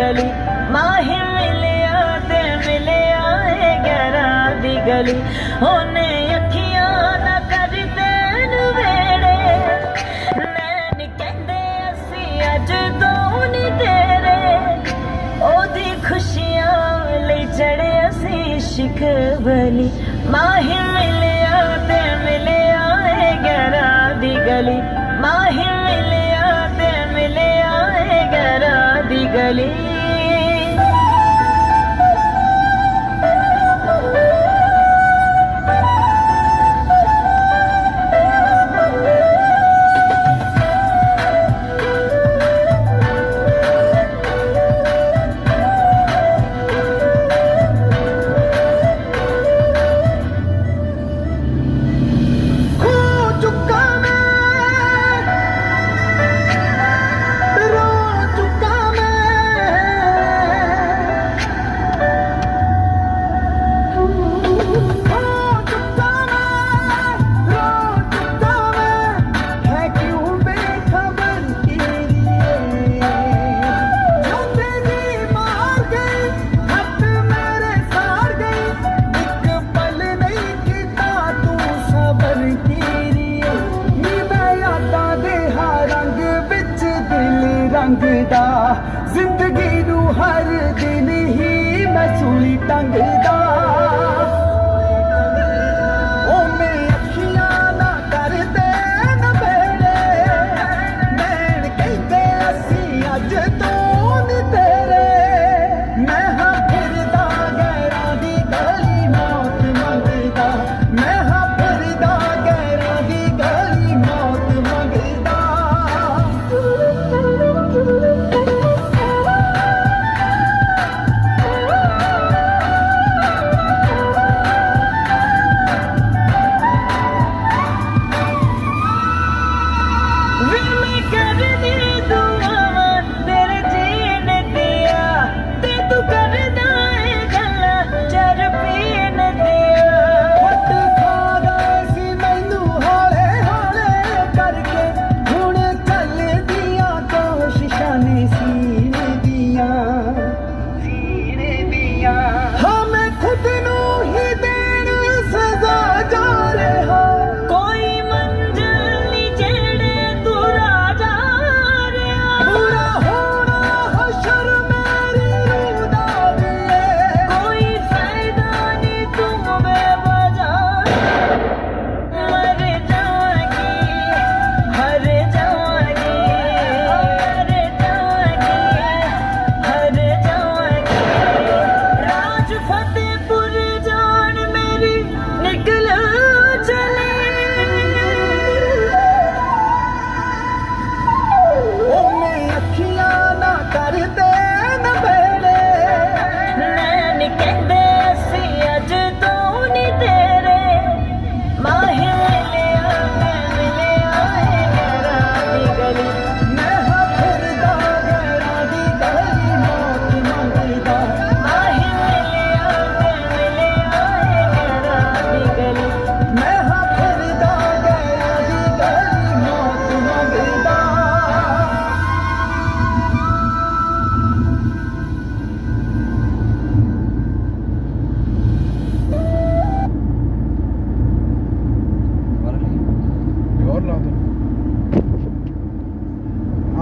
गली माही मिलिया ते मिलिया है गैरा दी गली होने अखियां ना करदे नवेड़े नैन कहंदे असी अज तो नहीं तेरे ओदी खुशियां ले चढ़े असी शिख बली माही मिलिया ते मिलिया है गैरा दी गली माही मिलिया ते मिलिया है गैरा दी गली जिंदगी नू हर दिन ही मैं सूली टंगदा ओ मेरी अखियां ना करदे नवेड़े नैन कहंदे असी अज तो नहीं तेरे मैं हां फिरदा गैरां दी गली मौत मंगदा मैं हां फिरदा गैरां दी गली मौत मंगदा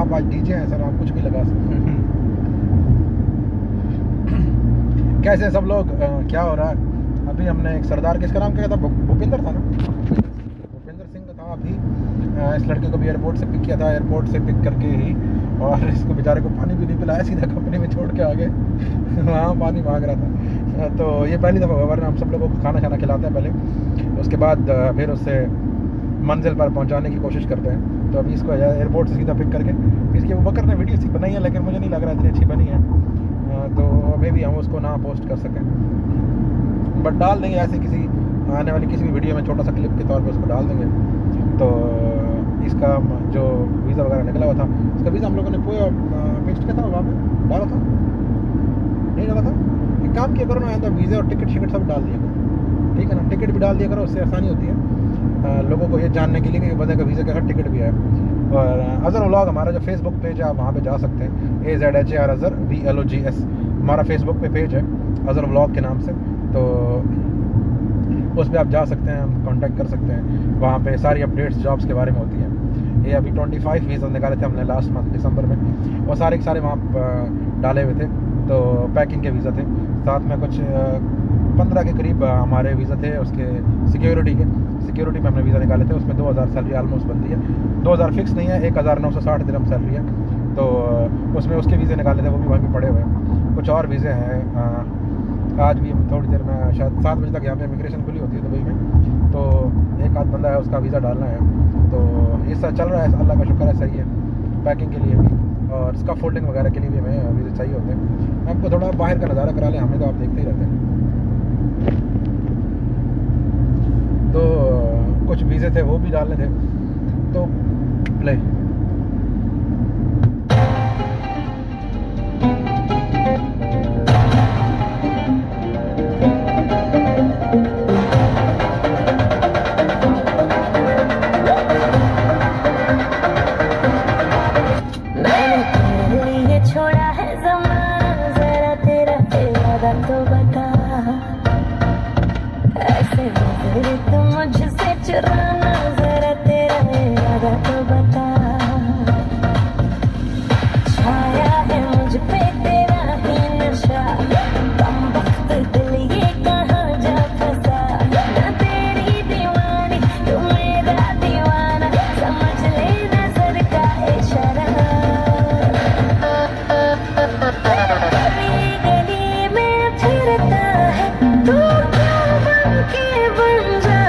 आप आज डीजे हैं सर, आप कुछ भी लगा सकते हैं। कैसे सब लोग, क्या हो रहा है? अभी हमने एक सरदार, किसका नाम क्या था, भूपिंदर था ना, भूपिंदर सिंह था। अभी इस लड़के को भी एयरपोर्ट से पिक किया था, एयरपोर्ट से पिक करके ही, और इसको बेचारे को पानी भी नहीं पिलाया, सीधा कंपनी में छोड़ के आ गए। वहाँ पानी मांग रहा था। तो ये पहली दफ़ा हुआ, वरना हम सब लोगों को खाना खाना खिलाते हैं पहले, उसके बाद फिर उससे मंजिल पर पहुंचाने की कोशिश करते हैं। तो अभी इसको एयरपोर्ट से सीधा पिक करके, इसकी वो बकर ने वीडियो सी बनाई है, लेकिन मुझे नहीं लग रहा इतनी अच्छी बनी है, तो मे भी हम उसको ना पोस्ट कर सकें, बट डाल देंगे ऐसे किसी आने वाली किसी भी वीडियो में, छोटा सा क्लिप के तौर पे उसको डाल देंगे। तो इसका जो वीज़ा वगैरह निकला हुआ था, उसका वीज़ा हम लोगों ने पूरा पेस्ट किया था, वहाँ पर डाला था, नहीं डाला था। एक काम किया करो ना, तो वीज़ा और टिकट शिकट सब डाल दिया करो, ठीक है ना, टिकट भी डाल दिया करो, उससे आसानी होती है। लोगों को ये जानने के लिए कि बंदे का वीज़ा के साथ टिकट भी है। और अज़र व्लॉग हमारा जो फेसबुक पेज है, आप वहाँ पे जा सकते हैं, AZHAR अज़र VLOGS हमारा फेसबुक पे पेज है अज़र व्लॉग के नाम से। तो उस पर आप जा सकते हैं, कांटेक्ट कर सकते हैं। वहाँ पे सारी अपडेट्स जॉब्स के बारे में होती हैं। ये अभी 25 वीज़ा निकाले थे हमने लास्ट मंथ दिसंबर में, और सारे के सारे वहाँ डाले हुए थे। तो पैकिंग के वीज़ा थे, साथ में कुछ 15 के करीब हमारे वीज़ा थे उसके सिक्योरिटी में हमने वीज़ा निकाले थे। उसमें 2000 सैलरी आलमोस्ट बनती है, 2000 फिक्स नहीं है, 1960 दिरहम सैलरी है। तो उसमें उसके वीज़े निकाले थे, वो भी वहीं पे पड़े हुए हैं। कुछ और वीज़े हैं, आज भी थोड़ी देर में शायद 7 बजे तक यहाँ पे इमिग्रेशन खुली होती है दुबई में, तो एक आध बंदा है उसका वीज़ा डालना है। तो ये सब चल रहा है, अल्लाह का शुक्र है, सही है। पैकिंग के लिए भी और स्कफ फोल्डिंग वगैरह के लिए भी हमें वीज़े चाहिए होते हैं। आपको थोड़ा बाहर का नज़ारा करा लें, हमें तो आप देखते ही रहते हैं। तो कुछ वीज़े थे वो भी डालने थे, तो प्ले चुराना जरा तेरा इरादा तो बता। छाया है मुझ पे तेरा ही नशा, कम वक्त दिल ये कहाँ जा फंसा। ना तेरी दीवानी तू मेरा दीवाना, समझ ले नजर का इशारा। गली गली में फिरता है तू, क्यों बन के बन जा।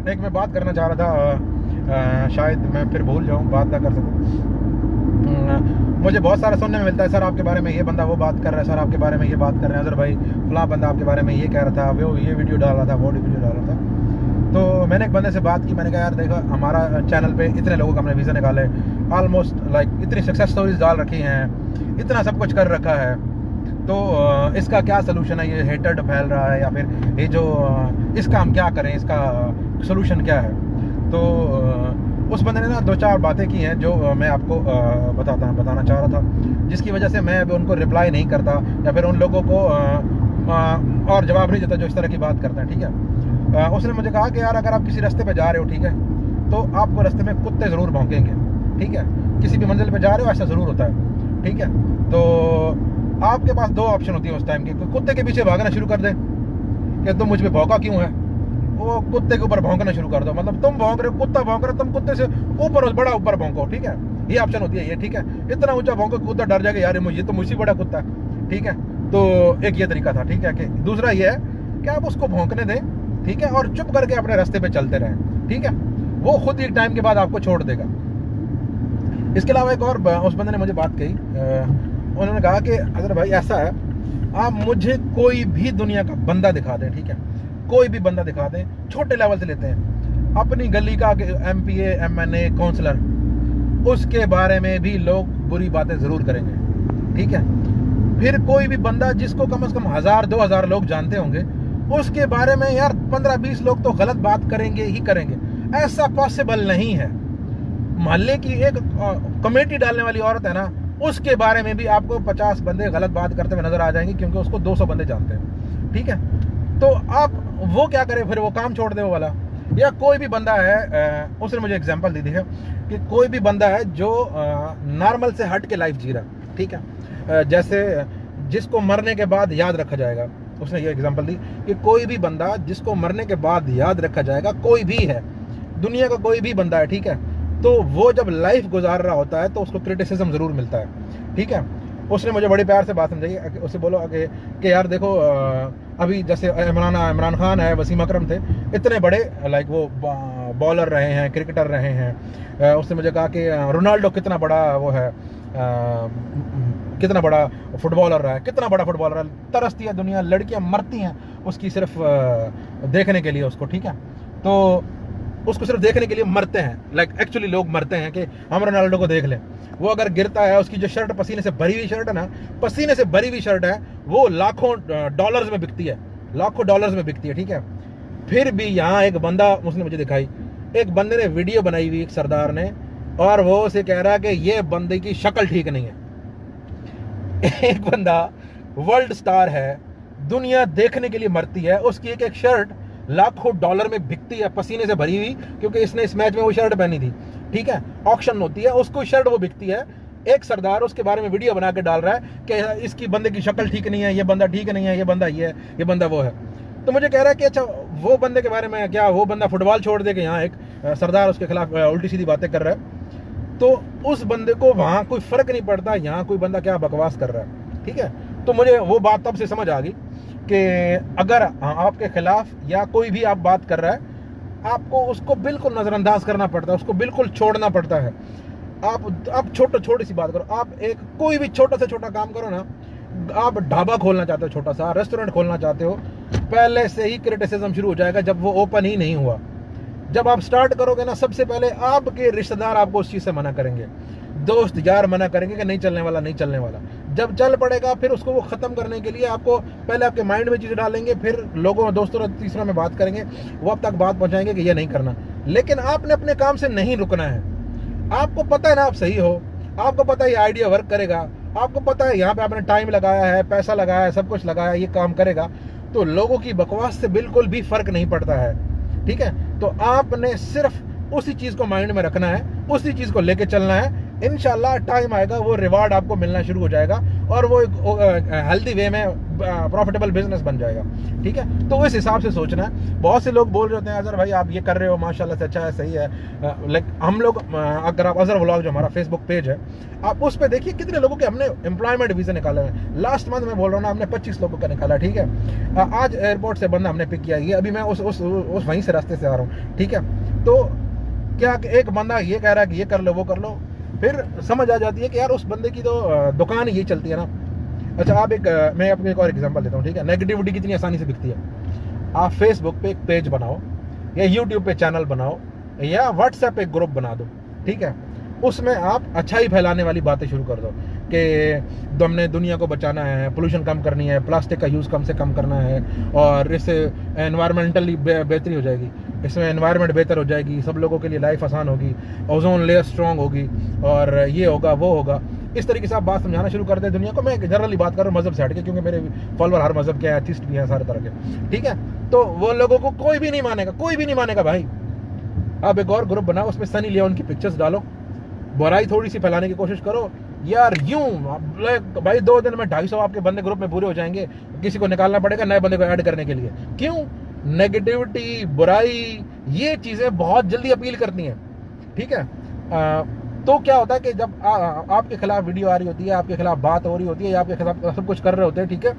एक मैं बात करना चाह रहा था, शायद मैं फिर भूल जाऊं, बात ना कर सकूं। मुझे बहुत सारा सुनने में मिलता है, सर आपके बारे में ये बंदा वो बात कर रहा है, सर आपके बारे में ये बात कर रहे हैं, अज़र भाई फलां बंदा आपके बारे में ये कह रहा था, वो ये वीडियो डाल रहा था, वो वीडियो डाल रहा था। तो मैंने एक बंदे से बात की, मैंने कहा यार देखो हमारा चैनल पे इतने लोगों का हमने वीज़ा निकाले, ऑलमोस्ट लाइक इतनी सक्सेस स्टोरीज डाल रखी हैं, इतना सब कुछ कर रखा है, तो इसका क्या सलूशन है? ये हेटर्ड फैल रहा है, या फिर ये जो इसका हम क्या करें, इसका सलूशन क्या है? तो उस बंदे ने ना 2-4 बातें की हैं जो मैं आपको बताना चाह रहा था, जिसकी वजह से मैं अभी उनको रिप्लाई नहीं करता, या फिर उन लोगों को और जवाब नहीं देता जो इस तरह की बात करते हैं। ठीक है, उसने मुझे कहा कि यार अगर आप किसी रास्ते पे जा रहे हो, ठीक है, तो आपको रास्ते में कुत्ते ज़रूर भौंकेंगे। ठीक है, किसी भी मंजिल पे जा रहे हो ऐसा ज़रूर होता है। ठीक है, तो आपके पास 2 ऑप्शन होती है उस टाइम की, कुत्ते के पीछे भागना शुरू कर दे कि तुम मुझ पे भौंका क्यों है, वो कुत्ते के ऊपर भौंकना शुरू कर दो, मतलब तुम भौंक रहे हो, कुत्ता भौंक रहा है, तुम कुत्ते से ऊपर बड़ा ऊपर भौंको। ठीक है, ये ऑप्शन होती है ये। ठीक है, इतना ऊंचा भौंको कुत्ता डर जाएगा, यार ये तो मुझसे बड़ा कुत्ता है। ठीक है, तो एक ये तरीका था। ठीक है, कि दूसरा ये है कि आप उसको भौंकने दें, ठीक है, और चुप करके अपने रास्ते पे चलते रहें। ठीक है, वो खुद एक टाइम के बाद आपको छोड़ देगा। इसके अलावा एक और उस बंदे ने मुझे बात कही, उन्होंने कहा कि अगर भाई ऐसा है, आप मुझे कोई भी दुनिया का बंदा दिखा दें, ठीक है, कोई भी बंदा दिखा दें, छोटे लेवल से लेते हैं, अपनी गली का MPA MNA काउंसलर, उसके बारे में भी लोग बुरी बातें जरूर करेंगे। ठीक है, फिर कोई भी बंदा जिसको कम से कम 1000-2000 लोग जानते होंगे, उसके बारे में यार 15-20 लोग तो गलत बात करेंगे ही करेंगे। ऐसा पॉसिबल नहीं है। मोहल्ले की एक कमेटी डालने वाली औरत है ना, उसके बारे में भी आपको 50 बंदे गलत बात करते हुए नजर आ जाएंगे, क्योंकि उसको 200 बंदे जानते हैं। ठीक है, तो आप वो क्या करें, फिर वो काम छोड़ दे वो वाला। या कोई भी बंदा है, उसने मुझे एग्जांपल दी है कि कोई भी बंदा है जो नॉर्मल से हट के लाइफ जी रहा है। ठीक है, जैसे जिसको मरने के बाद याद रखा जाएगा, उसने ये एग्जांपल दी कि कोई भी बंदा जिसको मरने के बाद याद रखा जाएगा, कोई भी है, दुनिया का कोई भी बंदा है, ठीक है, तो वो जब लाइफ गुजार रहा होता है तो उसको क्रिटिसिज्म जरूर मिलता है। ठीक है, उसने मुझे बड़ी प्यार से बात समझाई। उससे बोलो कि यार देखो अभी जैसे इमरान खान है, वसीम अकरम थे, इतने बड़े लाइक वो बॉलर रहे हैं, क्रिकेटर रहे हैं। उसने मुझे कहा कि रोनाल्डो कितना बड़ा वो है, कितना बड़ा फुटबॉलर रहा है, कितना बड़ा फुटबॉलर है, तरसती है दुनिया, लड़कियां मरती हैं उसकी सिर्फ देखने के लिए उसको, ठीक है। तो उसको सिर्फ देखने के लिए मरते हैं, लाइक एक्चुअली लोग मरते हैं कि हम रोनाल्डो को देख लें। वो अगर गिरता है, उसकी जो शर्ट पसीने से भरी हुई शर्ट है ना, पसीने से भरी हुई शर्ट है, वो लाखों डॉलर्स में बिकती है, लाखों डॉलर्स में बिकती है, ठीक है। फिर भी यहाँ एक बंदा, उसने मुझे दिखाई, एक बंदे ने वीडियो बनाई हुई एक सरदार ने, और वो उसे कह रहा है कि ये बंदे की शक्ल ठीक नहीं है। एक बंदा वर्ल्ड स्टार है, दुनिया देखने के लिए मरती है, उसकी एक शर्ट लाखों डॉलर में बिकती है, पसीने से भरी हुई, क्योंकि इसने इस मैच में वो शर्ट पहनी थी, ठीक है। ऑक्शन होती है, उसको शर्ट वो बिकती है। एक सरदार उसके बारे में वीडियो बना के डाल रहा है कि इसकी बंदे की शक्ल ठीक नहीं है, ये बंदा ठीक नहीं है, ये बंदा ये है, ये बंदा वो है। तो मुझे कह रहा है कि अच्छा वो बंदे के बारे में क्या, वो बंदा फुटबॉल छोड़ दे के यहाँ एक सरदार उसके खिलाफ उल्टी सीधी बातें कर रहा है, तो उस बंदे को वहां कोई फर्क नहीं पड़ता यहाँ कोई बंदा क्या बकवास कर रहा है, ठीक है। तो मुझे वो बात तब से समझ आ गई कि अगर आपके खिलाफ या कोई भी आप बात कर रहा है, आपको उसको बिल्कुल नजरअंदाज करना पड़ता है, उसको बिल्कुल छोड़ना पड़ता है। आप छोटी सी बात करो, आप एक कोई भी छोटा से छोटा काम करो ना, आप ढाबा खोलना चाहते हो, छोटा सा रेस्टोरेंट खोलना चाहते हो, पहले से ही क्रिटिसिज्म शुरू हो जाएगा जब वो ओपन ही नहीं हुआ। जब आप स्टार्ट करोगे ना, सबसे पहले आपके रिश्तेदार आपको उस चीज से मना करेंगे, दोस्त यार मना करेंगे कि नहीं चलने वाला, नहीं चलने वाला। जब चल पड़ेगा फिर उसको वो खत्म करने के लिए आपको पहले आपके माइंड में चीजें डालेंगे, फिर लोगों दोस्तों तीसरों में बात करेंगे, वो अब तक बात पहुंचाएंगे कि ये नहीं करना। लेकिन आपने अपने काम से नहीं रुकना है। आपको पता है ना आप सही हो, आपको पता है ये आइडिया वर्क करेगा, आपको पता है यहाँ पे आपने टाइम लगाया है, पैसा लगाया है, सब कुछ लगाया है, ये काम करेगा, तो लोगों की बकवास से बिल्कुल भी फर्क नहीं पड़ता है, ठीक है। तो आपने सिर्फ उसी चीज को माइंड में रखना है, उसी चीज को लेके चलना है। इंशाल्लाह टाइम आएगा, वो रिवार्ड आपको मिलना शुरू हो जाएगा और वो एक हेल्दी वे में प्रॉफिटेबल बिजनेस बन जाएगा, ठीक है। तो इस हिसाब से सोचना है। बहुत से लोग बोल रहे होते हैं अजहर भाई आप ये कर रहे हो माशाल्लाह से अच्छा है, सही है। लाइक हम लोग अगर आप अजहर व्लॉग जो हमारा फेसबुक पेज है, आप उस पर देखिए कितने लोगों के हमने एम्प्लॉयमेंट वीजा निकाले हैं। लास्ट मंथ मैं बोल रहा हूँ ना, हमने 25 लोगों का निकाला, ठीक है। आज एयरपोर्ट से बंदा हमने पिक किया, ये अभी मैं उस वहीं से रास्ते से आ रहा हूँ, ठीक है। तो क्या एक बंदा ये कह रहा है कि ये कर लो, वो कर लो, फिर समझ आ जाती है कि यार उस बंदे की तो दुकान ही ये चलती है ना। अच्छा आप मैं आपको एक और एग्जांपल देता हूँ, ठीक है। नेगेटिविटी कितनी आसानी से बिकती है। आप फेसबुक पे एक पेज बनाओ, या यूट्यूब पे चैनल बनाओ, या व्हाट्सएप पे ग्रुप बना दो, ठीक है। उसमें आप अच्छाई फैलाने वाली बातें शुरू कर दो कि हमने दुनिया को बचाना है, पोल्यूशन कम करनी है, प्लास्टिक का यूज़ कम से कम करना है, और इससे एनवायरमेंटली बेहतरी हो जाएगी, इसमें एनवायरनमेंट बेहतर हो जाएगी, सब लोगों के लिए लाइफ आसान होगी, ओजोन लेयर स्ट्रॉन्ग होगी, और ये होगा वो होगा। इस तरीके से आप बात समझाना शुरू कर दे दुनिया को। मैं जनरली बात कर रहा हूँ मजहब से हट के, क्योंकि मेरे फॉलोअर हर मजहब के एथिस्ट भी हैं, सारे तरह के, ठीक है। तो वो लोगों को कोई भी नहीं मानेगा, कोई भी नहीं मानेगा भाई। आप एक और ग्रुप बनाओ, उसमें सनी लियोन की पिक्चर्स डालो, बुराई थोड़ी सी फैलाने की कोशिश करो यार। यूं भाई 2 दिन में 250 आपके बंदे ग्रुप में पूरे हो जाएंगे, किसी को निकालना पड़ेगा नए बंदे को ऐड करने के लिए। क्यों? नेगेटिविटी, बुराई, ये चीजें बहुत जल्दी अपील करती हैं, ठीक है। तो क्या होता है कि जब आपके खिलाफ वीडियो आ रही होती है, आपके खिलाफ बात हो रही होती है, या आपके खिलाफ सब कुछ कर रहे होते हैं, ठीक है,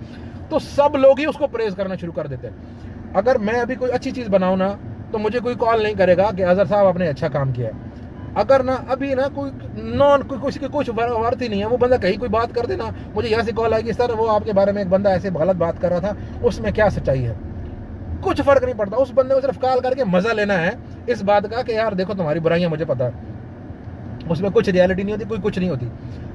तो सब लोग ही उसको प्रेज करना शुरू कर देते हैं। अगर मैं अभी कोई अच्छी चीज बनाऊं ना, तो मुझे कोई कॉल नहीं करेगा कि अजहर साहब आपने अच्छा काम किया है। अगर ना अभी ना कोई किसी के कुछ वर्थ ही नहीं है, वो बंदा कहीं कोई बात कर देना, मुझे यहाँ से कॉल आएगी, सर वो आपके बारे में एक बंदा ऐसे गलत बात कर रहा था, उसमें क्या सच्चाई है। कुछ फर्क नहीं पड़ता, उस बंदे को सिर्फ कॉल करके मजा लेना है इस बात का कि यार देखो तुम्हारी बुराइयां मुझे पता है, उसमें कुछ रियलिटी नहीं होती, कोई कुछ नहीं होती।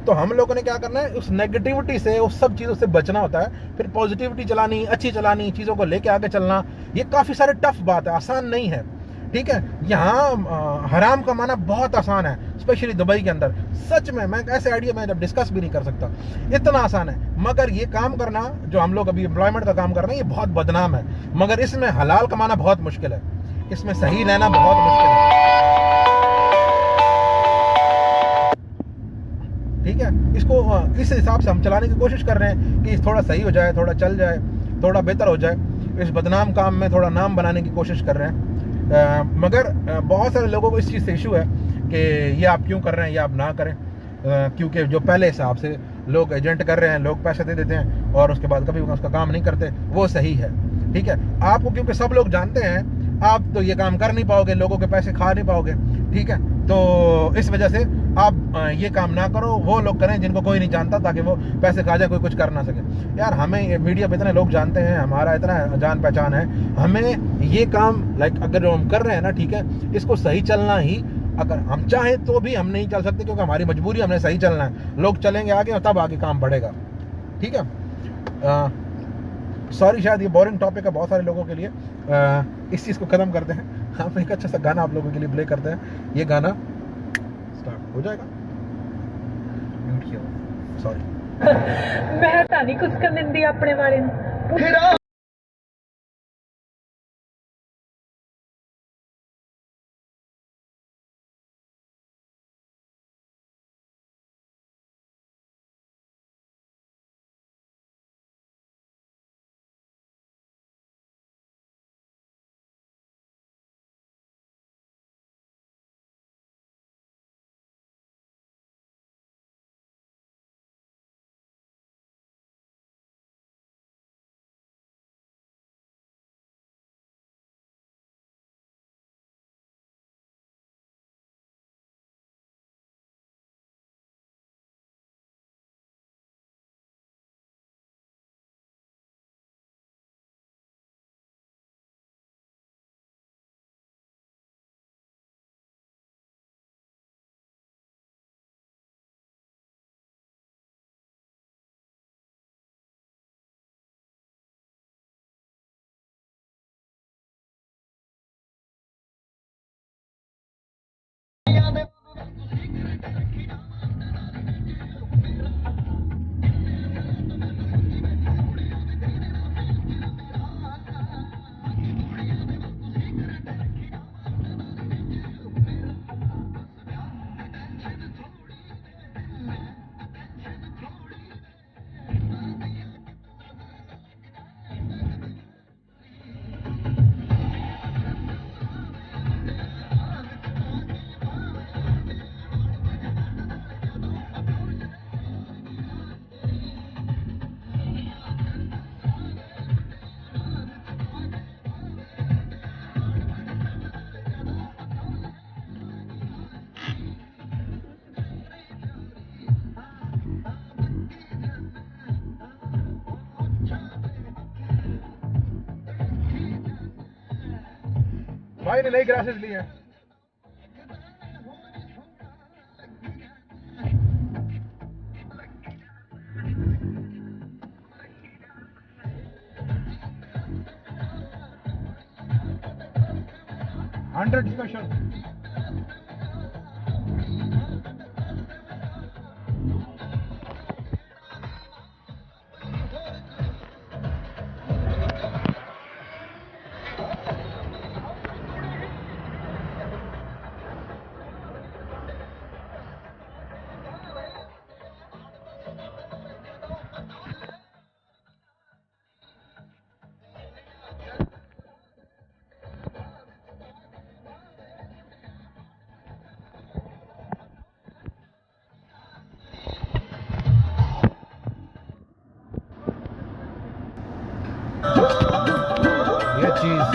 तो हम लोगों ने क्या करना है, उस नेगेटिविटी से, उस सब चीज़ों से बचना होता है, फिर पॉजिटिविटी चलानी, अच्छी चलानी, चीज़ों को लेके आगे चलना। ये काफ़ी सारे टफ बात है, आसान नहीं है, ठीक है। यहाँ हराम कमाना बहुत आसान है, स्पेशली दुबई के अंदर। सच में मैं ऐसे आइडिया मैं जब डिस्कस भी नहीं कर सकता, इतना आसान है। मगर ये काम करना जो हम लोग अभी एम्प्लॉयमेंट का काम कर रहे हैं, ये बहुत बदनाम है। मगर इसमें हलाल कमाना बहुत मुश्किल है, इसमें सही रहना बहुत मुश्किल है, ठीक है। इसको इस हिसाब से हम चलाने की कोशिश कर रहे हैं कि थोड़ा सही हो जाए, थोड़ा चल जाए, थोड़ा बेहतर हो जाए। इस बदनाम काम में थोड़ा नाम बनाने की कोशिश कर रहे हैं। मगर बहुत सारे लोगों को इस चीज़ से इशू है कि ये आप क्यों कर रहे हैं, ये आप ना करें, क्योंकि जो पहले हिसाब से लोग एजेंट कर रहे हैं, लोग पैसे दे देते हैं और उसके बाद कभी उसका काम नहीं करते, वो सही है। ठीक है, आपको क्योंकि सब लोग जानते हैं आप तो ये काम कर नहीं पाओगे, लोगों के पैसे खा नहीं पाओगे। ठीक है, तो इस वजह से आप ये काम ना करो, वो लोग करें जिनको कोई नहीं जानता, ताकि वो पैसे खा जाए, कोई कुछ कर ना सके। यार हमें मीडिया पे इतने लोग जानते हैं, हमारा इतना जान पहचान है, हमें ये काम लाइक अगर जो हम कर रहे हैं ना, ठीक है, इसको सही चलना ही, अगर हम चाहें तो भी हम नहीं चल सकते क्योंकि हमारी मजबूरी, हमने सही चलना है। लोग चलेंगे आगे और तब आगे काम बढ़ेगा। ठीक है, सॉरी शायद ये बोरिंग टॉपिक है बहुत सारे लोगों के लिए। इस चीज़ को ख़त्म करते हैं, हम एक अच्छा सा गाना आप लोगों के लिए प्ले करते हैं। ये गाना स्टार्ट हो जाएगा, सॉरी मैं ਤਾਂ ਨਹੀਂ ਕੁਝ ਕਰਨ ਦਿੰਦੀ ਆਪਣੇ ਬਾਰੇ ਨੂੰ। भाई ने नई ग्लासेस ली हैं। Under discussion. ये चीज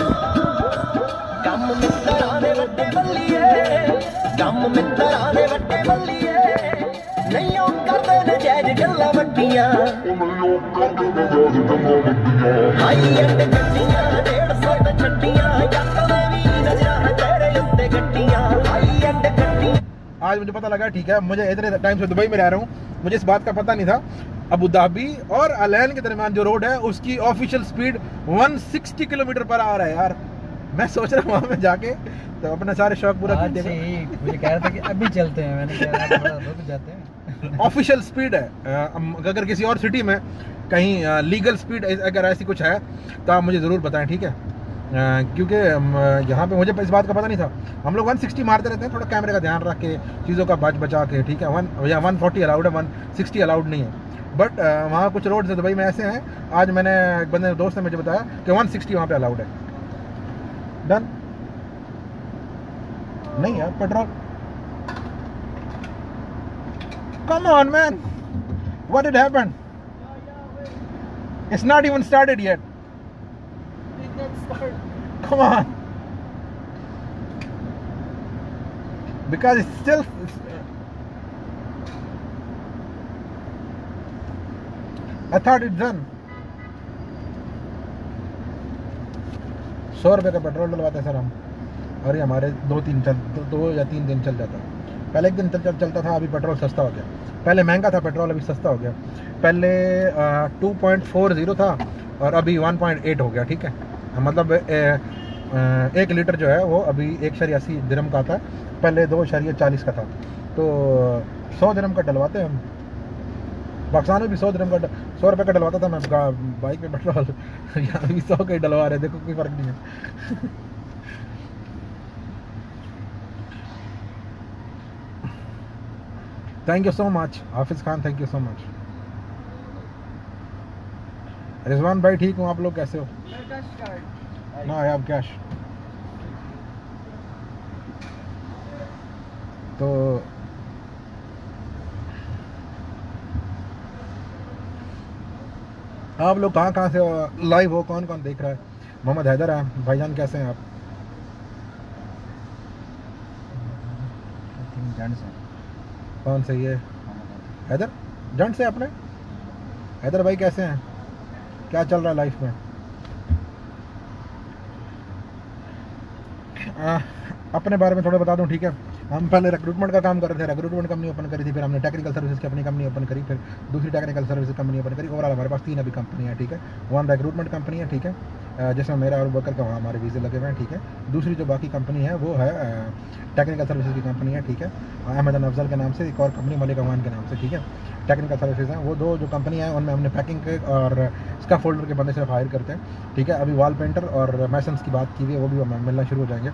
कम मित्तरां दे वड्डे बल्लीए, कम मित्तरां दे वड्डे बल्लीए, नहीं ओ करदे ने जैज गल्लां वड्डियां, हाई एंड गड्डियां 150 ते छड्डियां, जट दे वी नजरां तेरे उत्ते गड्डियां, हाई एंड गड्डियां। आज मुझे पता लगा, ठीक है, मुझे इतने टाइम से दुबई में रह रहा हूँ, मुझे इस बात का पता नहीं था। अबू धाबी और अलैन के दरमियान जो रोड है उसकी ऑफिशियल स्पीड 160 किलोमीटर पर आ रहा है। यार मैं सोच रहा हूँ वहाँ पे जाके तो अपने सारे शौक पूरा आज से ही मुझे कह रहा था कि अभी चलते हैं, मैंने कह रहा थोड़ा रुक जाते हैं। ऑफिशियल स्पीड है। अगर किसी और सिटी में कहीं लीगल स्पीड अगर ऐसी कुछ है तो आप मुझे ज़रूर बताएं, ठीक है, क्योंकि यहाँ पे मुझे इस बात का पता नहीं था। हम लोग 160 मारते रहते हैं, थोड़ा कैमरे का ध्यान रख के, चीज़ों का बचा के, ठीक है। 140 अलाउड है, 160 अलाउड नहीं है। बट वहाँ कुछ रोड दुबई में ऐसे हैं, आज मैंने एक बंदे दोस्त ने मुझे बताया कि 160 वहाँ पे अलाउड है। डन नहीं यार, petrol, come on man, What did happen? It's not even started yet. Did not start. Come on. Because it's still. I thought it's done. 100 रुपये का पेट्रोल डलवाते सर हम, और ये हमारे 2 या 3 दिन चल जाता। पहले एक दिन चलता था, अभी पेट्रोल सस्ता हो गया। पहले महंगा था पेट्रोल, अभी सस्ता हो गया। पहले 2.40 था और अभी 1.8 हो गया। ठीक है, मतलब 1 लीटर जो है वो अभी 1.80 दिरहम का आता है, पहले 2.40 का था। तो 100 दिरहम का डलवाते हैं हम। पाकिस्तान में भी 100 दिरहम का 100 रुपये का डलवाता था मैं बाइक पे पेट्रोल। यहाँ भी 100 का ही डलवा रहे, देखो कोई फर्क नहीं है। Thank you so much Hafiz Khan, thank you so much. Rizwan भाई ठीक हूँ, आप लोग कैसे हो? ना आई हैव कैश। तो आप लोग कहाँ से लाइव हो, कौन कौन देख रहा है? मोहम्मद हैदर है भाईजान, कैसे हैं आप? कौन से ये हैदर जंट से अपने हैदर भाई कैसे हैं? क्या चल रहा है लाइफ में? अपने बारे में थोड़ा बता दूं, ठीक है। हम पहले रिक्रूटमेंट का काम कर रहे थे, रिक्रूटमेंट कंपनी ओपन करी थी, फिर हमने टेक्निकल सर्विसेज की अपनी कंपनी ओपन करी, फिर दूसरी टेक्निकल सर्विसेज कंपनी ओपन करी। ओवरऑल हमारे पास 3 अभी कंपनी है। ठीक है, 1 रिक्रूटमेंट कंपनी है, ठीक है, जिसमें मेरा और वर्कर का वहाँ हमारे वीज़े लगे हुए हैं। ठीक है, दूसरी जो बाकी कंपनी है वो है टेक्निकल सर्विसेज की कंपनी है। ठीक है, अहमद अफजल के नाम से, एक और कंपनी मलिक अमान के नाम से। ठीक है, टेक्निकल सर्विसेज हैं वो 2 जो कंपनी है, उनमें हमने पैकिंग के और स्कफ फोल्डर के बंदे सिर्फ हायर करते हैं। ठीक है, अभी वॉल पेंटर और मैसन्स की बात की हुई है, वो भी मिलना शुरू हो जाएंगे।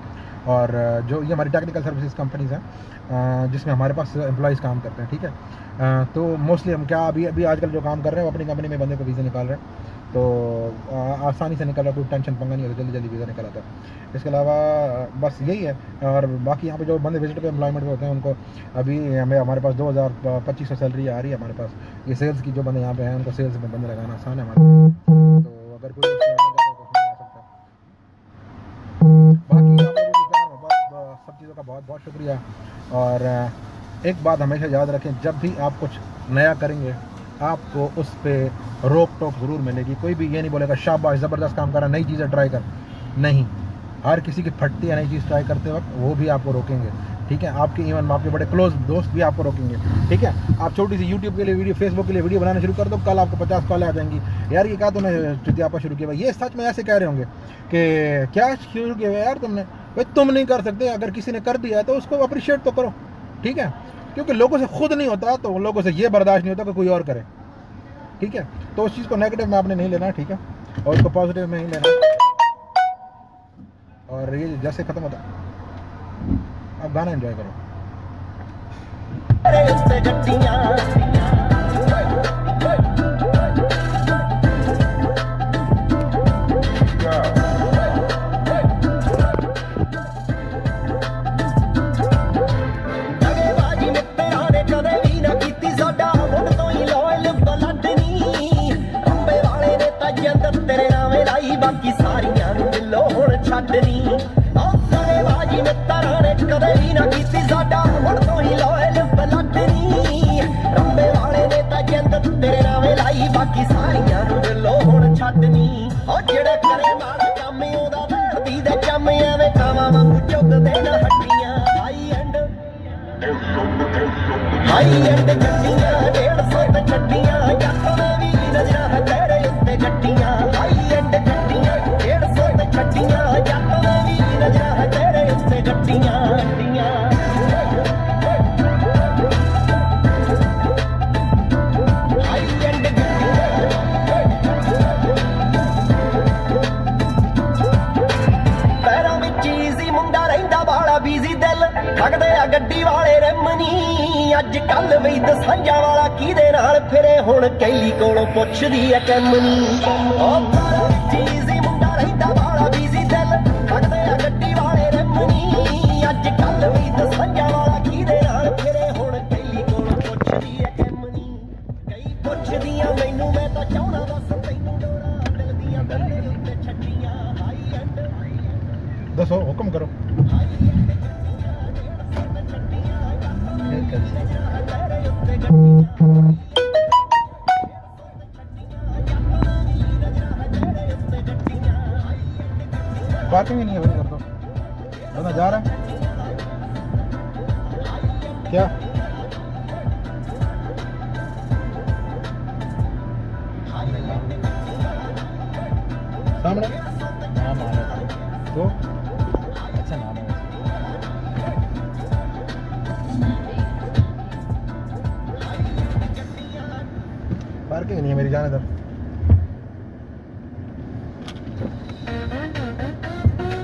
और जो ये हमारी टेक्निकल सर्विसेज कंपनीज़ हैं जिसमें हमारे पास एम्प्लॉइज़ काम करते हैं। ठीक है, तो मोस्टली हम क्या अभी आजकल जो काम कर रहे हैं वो अपनी कंपनी में बंदे को वीज़ा निकाल रहे हैं, तो आसानी से निकल रहा, कोई टेंशन पंगा नहीं होता, जल्दी वीज़ा निकल आता है। इसके अलावा बस यही है। और बाकी यहाँ पे जो बंदे विजिट पे एम्प्लॉयमेंट पे होते हैं उनको अभी हमारे पास 2200 सैलरी आ रही है हमारे पास। ये सेल्स की जो बंदे यहाँ पे हैं उनको सेल्स में बंदे लगाना आसान है हमारे, तो अगर कोई बाकी सब चीज़ों का बहुत बहुत शुक्रिया। और एक बात हमेशा याद रखें, जब भी आप कुछ नया करेंगे आपको उस पर रोक टोक ज़रूर मिलेगी। कोई भी ये नहीं बोलेगा शाबाश ज़बरदस्त काम करा, नई चीज़ें ट्राई कर, नहीं। हर किसी की फटती है नई चीज़ ट्राई करते वक्त, वो भी आपको रोकेंगे। ठीक है, आपके इवन आपके बड़े क्लोज दोस्त भी आपको रोकेंगे। ठीक है, आप छोटी सी यूट्यूब के लिए वीडियो, फेसबुक के लिए वीडियो बनाना शुरू कर दो, कल आपको 50 कॉल आ जाएंगी, यार ये क्या तुमने चितियापा शुरू किया? ये सच में ऐसे कह रहे होंगे कि क्या शुरू किया यार तुमने? भाई तुम नहीं कर सकते, अगर किसी ने कर दिया है तो उसको अप्रिशिएट तो करो। ठीक है, क्योंकि लोगों से खुद नहीं होता तो लोगों से ये बर्दाश्त नहीं होता कि कोई और करे। ठीक है, तो उस चीज़ को नेगेटिव में आपने नहीं लेना। ठीक है, और उसको पॉजिटिव में ही लेना। और ये जैसे ख़त्म होता आप गाना एंजॉय करो। बाकी सारियां नूं दिलों हुण छड्डनी, बाजी मित्तरां ने कदे भी ना कीती साडा हुण तो ही लॉयल बलडनी। रंबे वाले ने तां जिंद तेरे नावे लाई, बाकी सारियां नूं दिलों हुण छड्डनी। ओ जेड़ा करे माड़ा काम ओदा वैरदी दे चम एवें कावां वांगू चुगदे ना हड्डियां। हाई एंड गड्डियां 150 ते छड्डियां, जੱਟ ने भी नज़रां तेरे उत्ते गड्डियां। हाई एंड गड्डियां 150 ते छड्डियां, जੱਟ ने भी नज़रां तेरे उत्ते गड्डियां। हाई एंड पैरों विच ईज़ी मुंडा रहिंदा वाला बिजी दिल, ठगदे आ गड्डी वाले रमनी। अज कल भी दसांजा वाला किहदे नाल फिरे, हुण कैली कोलों पुछदी ऐ कैमनी। ईज़ी मुंडा रहिंदा वाला बिजी दिल, ठगदे आ गड्डी वाले रमनी। अज कल भी दसांजा वाला किहदे नाल फिरे, हुण कैली कोलों पुछदी ऐ कैमनी। कई दसो हुक्म करो। फिर कैसे? पार्किंग ही नहीं है भाई इधर तो। बंदा जा रहा है क्या? सामने नाम आ रहा था तो अच्छा नाम है पार्किंग नहीं है मेरी जाने इधर।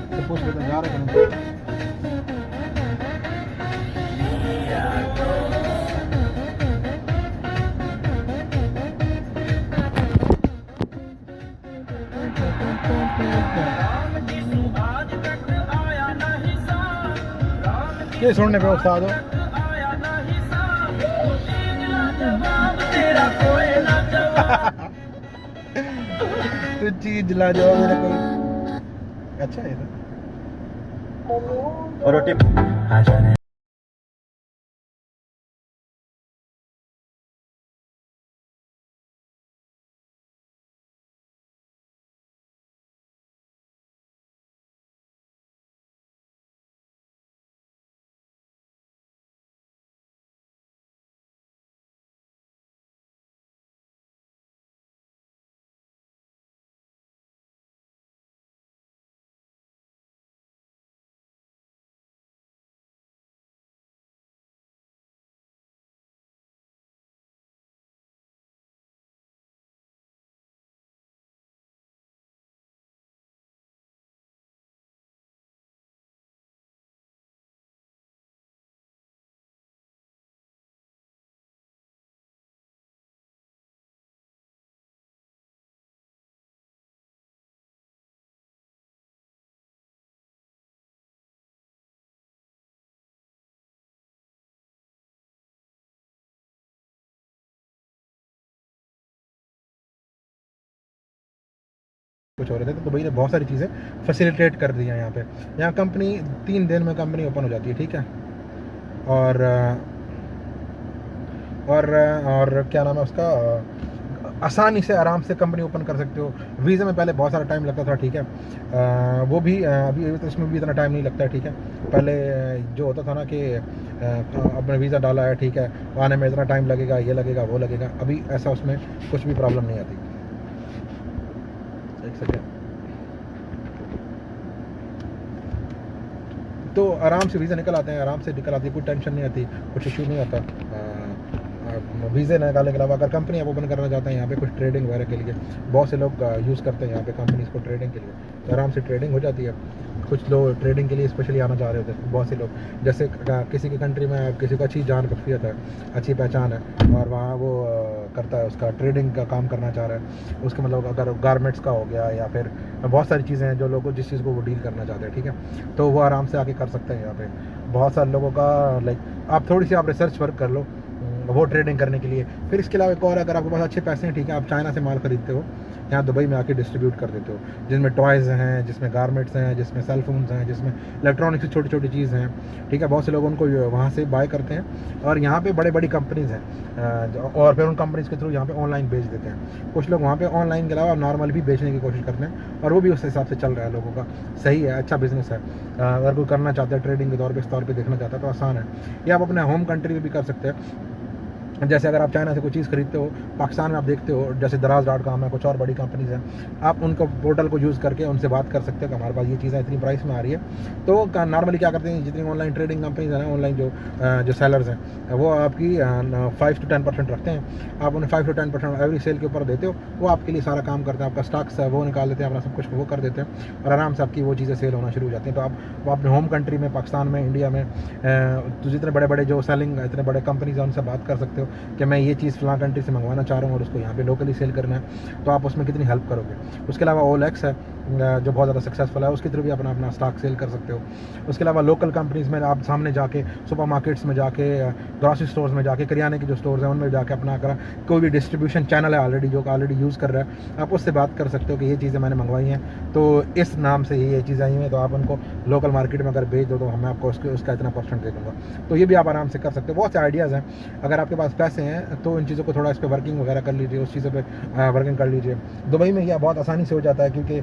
तो पूछ लेते हैं जा रहे हैं कि नहीं। ये सुनने पे उस्ताद हो। तू चीज ला जाओ मेरे को। अच्छा है और रोटी आ जाने। कुछ हो रहे थे तो दुबई ने बहुत सारी चीज़ें फैसिलिटेट कर दी हैं यहाँ पे। यहाँ कंपनी 3 दिन में कंपनी ओपन हो जाती है, ठीक है। और क्या नाम है उसका, आसानी से आराम से कंपनी ओपन कर सकते हो। वीज़ा में पहले बहुत सारा टाइम लगता था, ठीक है। वो भी अभी तो इसमें भी इतना टाइम नहीं लगता है, ठीक है। पहले जो होता था ना कि अपना वीज़ा डाला है, ठीक है, आने में इतना टाइम लगेगा, ये लगेगा, वो लगेगा। अभी ऐसा उसमें कुछ भी प्रॉब्लम नहीं आती। एक सेकेंड। तो आराम से वीज़ा निकल आते हैं, आराम से निकल आती है, कोई टेंशन नहीं आती, कुछ इशू नहीं आता। वीज़े निकालने के अलावा अगर कंपनी आप ओपन करना चाहते हैं यहाँ पे कुछ ट्रेडिंग वगैरह के लिए, बहुत से लोग यूज़ करते हैं यहाँ पे कंपनीज़ को ट्रेडिंग के लिए, तो आराम से ट्रेडिंग हो जाती है। कुछ लोग ट्रेडिंग के लिए स्पेशली आना चाह रहे होते हैं, बहुत से लोग। जैसे किसी की कंट्री में किसी को अच्छी जान पहचान है, अच्छी पहचान है, और वहाँ वो करता है, उसका ट्रेडिंग का काम करना चाह रहा है, उसके मतलब अगर गारमेंट्स का हो गया या फिर बहुत सारी चीज़ें हैं जो लोगों जिस चीज़ को वो डील करना चाहते हैं, ठीक है, तो वो आराम से आके कर सकते हैं यहाँ पे। बहुत सारे लोगों का लाइक आप थोड़ी सी आप रिसर्च वर्क कर लो वो ट्रेडिंग करने के लिए। फिर इसके अलावा एक और, अगर आपके पास अच्छे पैसे हैं, ठीक है, आप चाइना से माल खरीदते हो, यहाँ दुबई में आके डिस्ट्रीब्यूट कर देते हो, जिसमें टॉयज़ हैं, जिसमें गारमेंट्स हैं, जिसमें सेल फोन्स हैं, जिसमें इलेक्ट्रॉनिक्स की छोटी छोटी चीज़ हैं, ठीक है। बहुत से लोग उनको वहाँ से बाय करते हैं और यहाँ पे बड़ी बड़ी कंपनीज़ हैं और फिर उन कंपनीज़ के थ्रू यहाँ पे ऑनलाइन बेच देते हैं। कुछ लोग वहाँ पे ऑनलाइन के अलावा नॉर्मल भी बेचने की कोशिश करते हैं और वो भी उस हिसाब से चल रहा है लोगों का। सही है, अच्छा बिजनेस है। अगर कोई करना चाहता है ट्रेडिंग के तौर पर, इस तौर पर देखना चाहता है तो आसान है। ये आप अपने होम कंट्री में भी कर सकते हैं। जैसे अगर आप चाइना से कोई चीज़ खरीदते हो, पाकिस्तान में आप देखते हो जैसे दराज.com है, कुछ और बड़ी कंपनीज़ हैं, आप उनको पोर्टल को यूज़ करके उनसे बात कर सकते हो कि हमारे पास ये चीज़ें इतनी प्राइस में आ रही है। तो नॉर्मली क्या करते हैं, जितनी ऑनलाइन ट्रेडिंग कंपनीज़ हैं ना, ऑनलाइन जो सेलर्स हैं, वो आपकी 5 to 10% रखते हैं। आप उन्हें 5 to 10% एवरी सेल के ऊपर देते हो, वो आपके लिए सारा काम करते हैं। आपका स्टॉक्स है वो निकाल देते हैं, अपना सब कुछ वो कर देते हैं और आराम से आपकी वो चीज़ें सेल होना शुरू हो जाती हैं। तो आप अपने होम कंट्री में, पाकिस्तान में, इंडिया में, तो जितने बड़े बड़े जो सेलिंग इतने बड़े कंपनीज़ हैं उनसे बात कर सकते हो कि मैं ये चीज़ फलां कंट्री से मंगवाना चाह रहा हूँ और उसको यहाँ पे लोकली सेल करना है, तो आप उसमें कितनी हेल्प करोगे। उसके अलावा OLX है, जो बहुत ज़्यादा सक्सेसफुल है, उसके थ्रू भी अपना अपना स्टॉक सेल कर सकते हो। उसके अलावा लोकल कंपनीज़ में आप सामने जाके, सुपर मार्केट्स में जाके, ग्रॉसरी स्टोर्स में जाके, करियाने के जो स्टोर्स हैं उनमें जाके अपना अगर कोई भी डिस्ट्रीब्यूशन चैनल है ऑलरेडी जो ऑलरेडी यूज़ कर रहा है, आप उससे बात कर सकते हो कि ये चीज़ें मैंने मंगवाई हैं, तो इस नाम से ये चीज़ें आई हैं, तो आप उनको लोकल मार्केट में अगर भेज दो तो मैं आपको उसका इतना % दे दूँगा। तो ये भी आप आराम से कर सकते हो। बहुत से आइडियाज़ हैं। अगर आपके पास पैसे हैं तो इन चीज़ों को थोड़ा इस पर वर्किंग वगैरह कर लीजिए, उस चीज़ों पर वर्किंग कर लीजिए। दुबई में यह बहुत आसानी से हो जाता है क्योंकि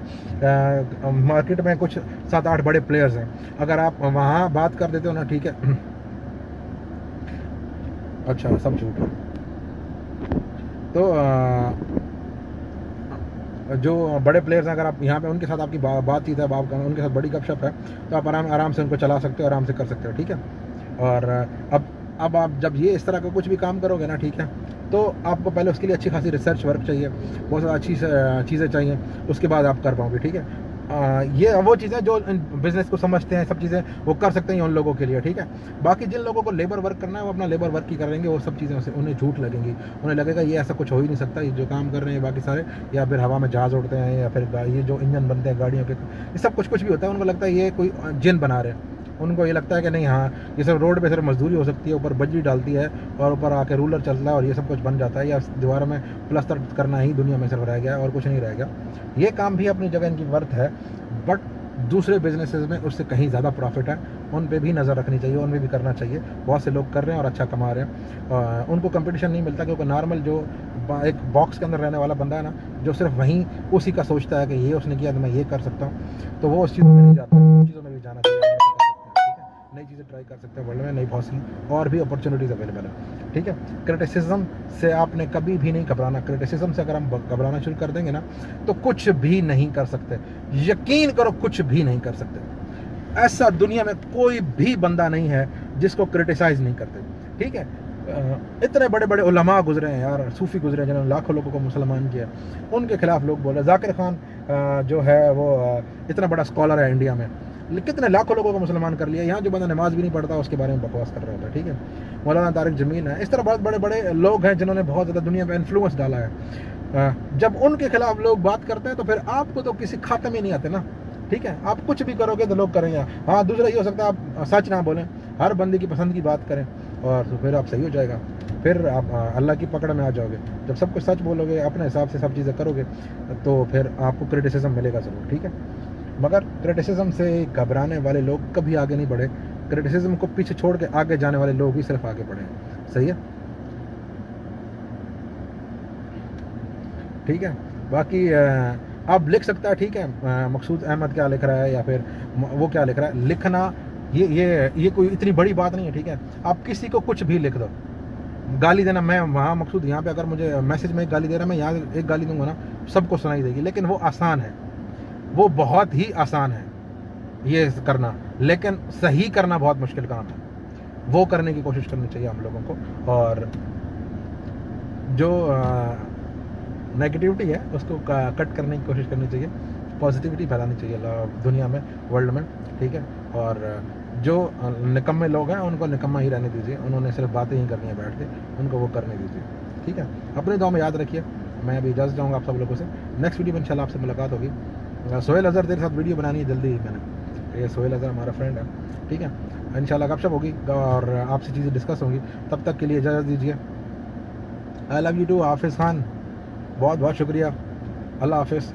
मार्केट में कुछ 7-8 बड़े प्लेयर्स हैं। अगर आप वहाँ बात कर देते हो ना, ठीक है, अच्छा सब झूठ है, तो जो बड़े प्लेयर्स हैं अगर आप यहाँ पे उनके साथ आपकी बातचीत है, उनके साथ बड़ी गपशप है, तो आप आराम से उनको चला सकते हो, आराम से कर सकते हो, ठीक है। और अब आप जब ये इस तरह का कुछ भी काम करोगे ना, ठीक है, तो आपको पहले उसके लिए अच्छी खासी रिसर्च वर्क चाहिए, बहुत ज़्यादा अच्छी चीज़ें चाहिए, उसके बाद आप कर पाओगे, ठीक है। ये वो चीज़ें जो बिज़नेस को समझते हैं, सब चीज़ें वो कर सकते हैं उन लोगों के लिए, ठीक है। बाकी जिन लोगों को लेबर वर्क करना है वो अपना लेबर वर्क ही करेंगे, वो सब चीज़ें उन्हें झूठ लगेंगी, उन्हें लगेगा ये ऐसा कुछ हो ही नहीं सकता, ये जो काम कर रहे हैं बाकी सारे, या फिर हवा में जहाज़ उड़ते हैं, या फिर ये जो इंजन बनते हैं गाड़ियों के, ये सब कुछ भी होता है, उनको लगता है ये कोई जिन बना रहे हैं। उनको ये लगता है कि नहीं, हाँ ये सब रोड पे सिर्फ मजदूरी हो सकती है, ऊपर बजरी डालती है और ऊपर आके रूलर चलता है और ये सब कुछ बन जाता है, या दीवारों में प्लास्टर करना ही दुनिया में सिर्फ रह गया और कुछ नहीं रह गया। ये काम भी अपनी जगह इनकी वर्थ है, बट दूसरे बिजनेसेस में उससे कहीं ज़्यादा प्रॉफिट है, उन पे भी नज़र रखनी चाहिए, उन पे भी करना चाहिए। बहुत से लोग कर रहे हैं और अच्छा कमा रहे हैं, उनको कंपटीशन नहीं मिलता, क्योंकि नॉर्मल जो एक बॉक्स के अंदर रहने वाला बंदा है ना, जो सिर्फ वहीं उसी का सोचता है कि ये उसने किया तो मैं ये कर सकता हूँ, तो वो उस चीज़ों में नहीं जाता, उन चीज़ों में भी जाना चाहिए, नई चीज़ें ट्राई कर सकते हैं वर्ल्ड में, नई बहुत सी और भी अपॉर्चुनिटीज़ अवेलेबल है, ठीक है। क्रिटिसिज्म से आपने कभी भी नहीं घबराना। क्रिटिसिज्म से अगर हम घबराना शुरू कर देंगे ना, तो कुछ भी नहीं कर सकते, यकीन करो कुछ भी नहीं कर सकते। ऐसा दुनिया में कोई भी बंदा नहीं है जिसको क्रिटिसाइज नहीं करते, ठीक है। इतने बड़े बड़े उलमा गुजरे हैं यार, सूफी गुजरे हैं जिन्होंने लाखों लोगों को मुसलमान किया, उनके खिलाफ लोग बोल रहे हैं। जाकिर खान जो है वो इतना बड़ा स्कॉलर है इंडिया में, कितने लाखों लोगों को मुसलमान कर लिया। यहाँ जो बंदा नमाज भी नहीं पढ़ता उसके बारे में बकवास कर रहा होता है, ठीक है। मौलाना तारिक जमील है, इस तरह बहुत बड़े बड़े लोग हैं जिन्होंने बहुत ज़्यादा दुनिया में इन्फ्लुएंस डाला है। जब उनके खिलाफ लोग बात करते हैं तो फिर आपको तो किसी खाते में नहीं आते ना, ठीक है। आप कुछ भी करोगे तो लोग करेंगे। हाँ, दूसरा ये हो सकता है आप सच ना बोलें, हर बंदे की पसंद की बात करें, और तो फिर आप सही हो जाएगा, फिर आप अल्लाह की पकड़ में आ जाओगे। जब सब कुछ सच बोलोगे, अपने हिसाब से सब चीज़ें करोगे, तो फिर आपको क्रिटिसिज्म मिलेगा ज़रूर, ठीक है। मगर क्रिटिसिज्म से घबराने वाले लोग कभी आगे नहीं बढ़े, क्रिटिसिज्म को पीछे छोड़ के आगे जाने वाले लोग ही सिर्फ आगे बढ़े, सही है, ठीक है। बाकी आप लिख सकता है, ठीक है, मकसूद अहमद क्या लिख रहा है या फिर वो क्या लिख रहा है, लिखना ये कोई इतनी बड़ी बात नहीं है, ठीक है। आप किसी को कुछ भी लिख दो, गाली देना, मैं वहाँ मकसूद यहाँ पे अगर मुझे मैसेज में एक गाली दे रहा है, मैं यहाँ एक गाली दूंगा ना, सबको सुनाई देगी, लेकिन वो आसान है, वो बहुत ही आसान है ये करना, लेकिन सही करना बहुत मुश्किल काम है। वो करने की कोशिश करनी चाहिए हम लोगों को, और जो नेगेटिविटी है उसको कट करने की कोशिश करनी चाहिए, पॉजिटिविटी फैलानी चाहिए दुनिया में, वर्ल्ड में, ठीक है। और जो निकम्मे लोग हैं उनको निकम्मा ही रहने दीजिए, उन्होंने सिर्फ बातें ही करनी है बैठ के, उनको वो करने दीजिए, ठीक है। अपने दुआ में याद रखिए। मैं अभी इजाज़त चाहूँगा आप सब लोगों से। नेक्स्ट वीडियो में इंशाल्लाह आपसे मुलाकात होगी। सोहेल अज़हर तेरे साथ वीडियो बनानी है जल्दी ही मैंने, ये सोहेल अज़हर हमारा फ्रेंड है, ठीक है। इंशाल्लाह गपशप होगी और आपसे चीज़ें डिस्कस होंगी। तब तक के लिए इजाज़त दीजिए। आई लव यू टू हाफिज़ खान, बहुत बहुत शुक्रिया। अल्लाह हाफिज़।